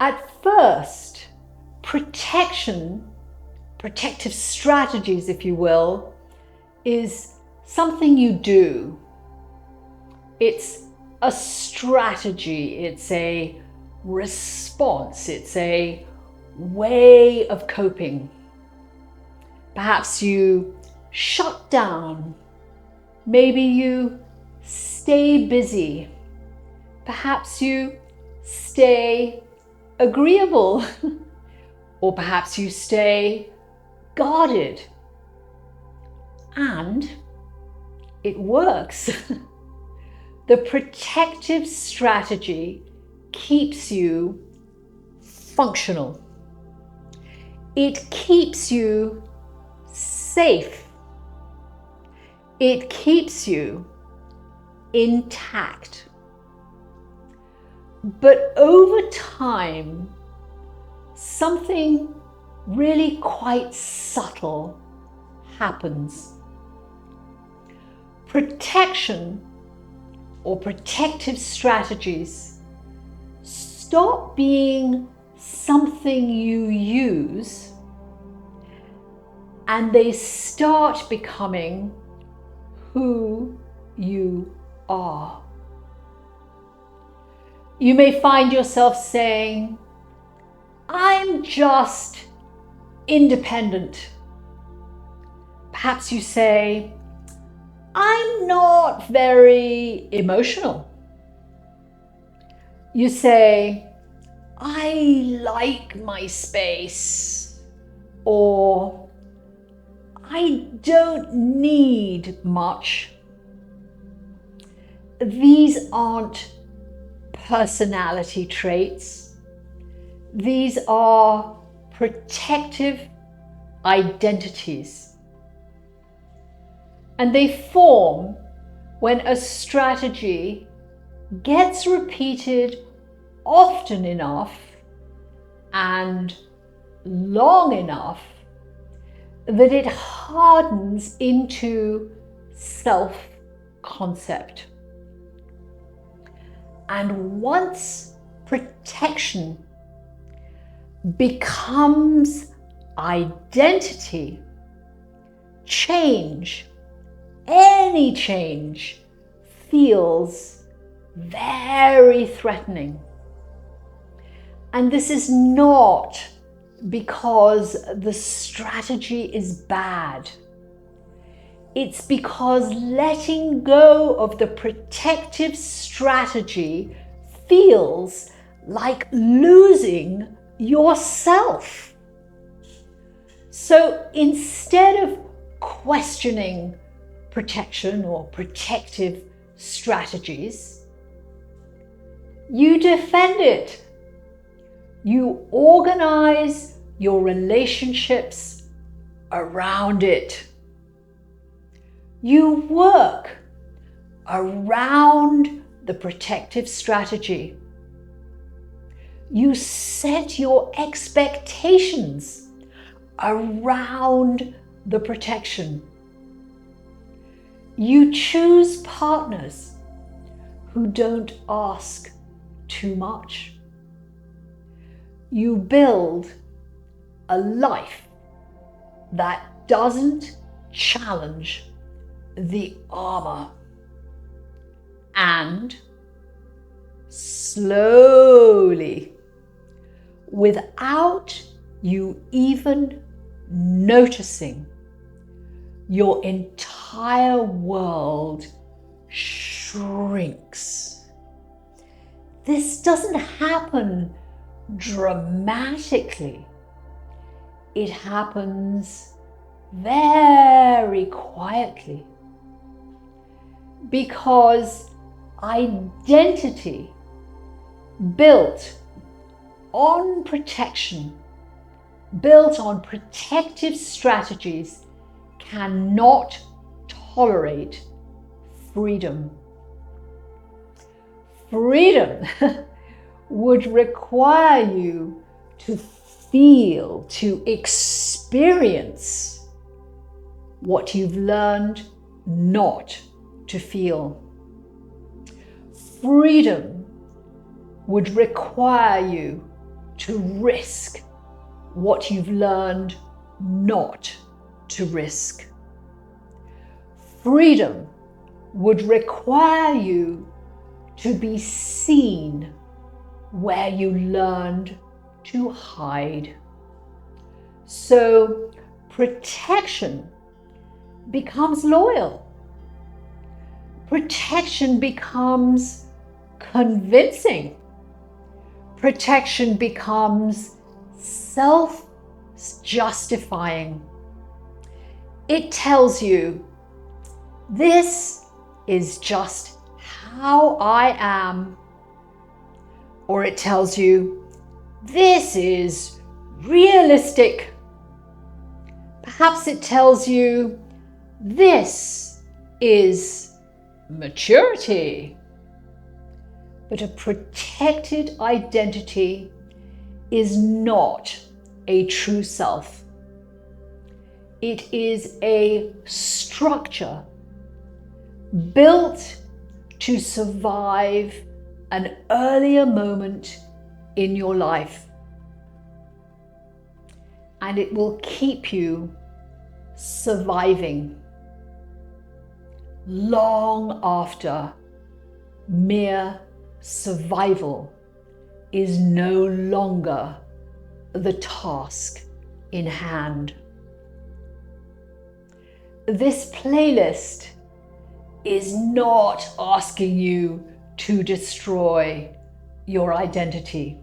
At first, protective strategies, if you will, is something you do. It's a strategy, it's a response, it's a way of coping. Perhaps you shut down, maybe you stay busy, perhaps you stay agreeable, or perhaps you stay guarded. And it works. The protective strategy keeps you functional. It keeps you safe. It keeps you intact. But over time, something really quite subtle happens. Protection or protective strategies stop being something you use and they start becoming who you are. You may find yourself saying, I'm just independent. Perhaps you say, I'm not very emotional. You say, I like my space, or I don't need much. These aren't personality traits. These are protective identities. And they form when a strategy gets repeated often enough and long enough that it hardens into self-concept. And once protection becomes identity, any change feels very threatening. And this is not because the strategy is bad. It's because letting go of the protective strategy feels like losing yourself. So instead of questioning protection or protective strategies, you defend it. You organize your relationships around it. You work around the protective strategy. You set your expectations around the protection. You choose partners who don't ask too much. You build a life that doesn't challenge the armor. And slowly, without you even noticing, your entire world shrinks. This doesn't happen dramatically. It happens very quietly. Because identity built on protection, built on protective strategies, cannot tolerate freedom. Freedom would require you to feel, to experience what you've learned not to feel. Freedom would require you to risk what you've learned not to risk. Freedom would require you to be seen where you learned to hide. So protection becomes loyal. Protection becomes convincing. Protection becomes self-justifying. It tells you, this is just how I am. Or it tells you, this is realistic. Perhaps it tells you, this is maturity. But a protected identity is not a true self. It is a structure built to survive an earlier moment in your life. And it will keep you surviving long after mere survival is no longer the task in hand. This playlist is not asking you to destroy your identity.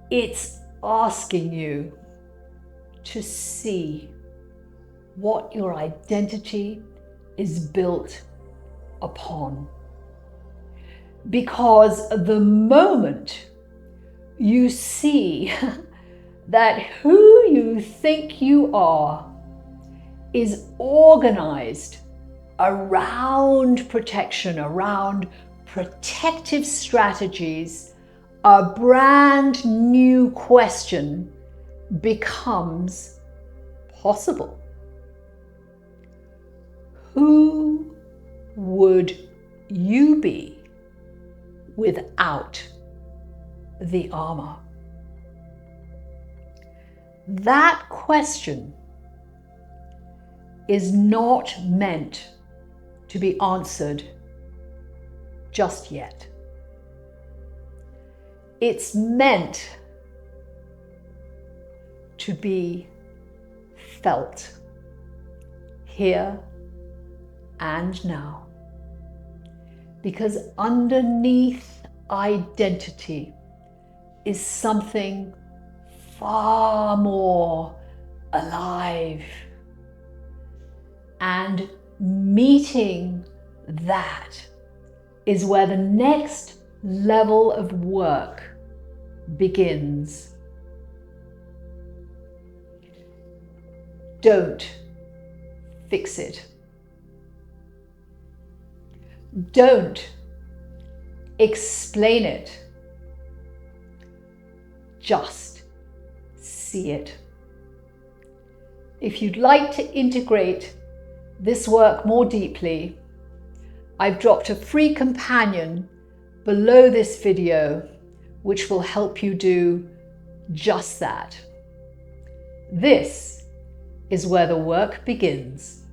It's asking you to see what your identity is built upon. Because the moment you see that who you think you are is organized around protection, around protective strategies, a brand new question becomes possible. Who would you be without the armor? That question is not meant to be answered just yet. It's meant to be felt here and now. Because underneath identity is something far more alive. And meeting that is where the next level of work begins. Don't fix it. Don't explain it. Just see it. If you'd like to integrate this work more deeply, I've dropped a free companion below this video, which will help you do just that. This is where the work begins.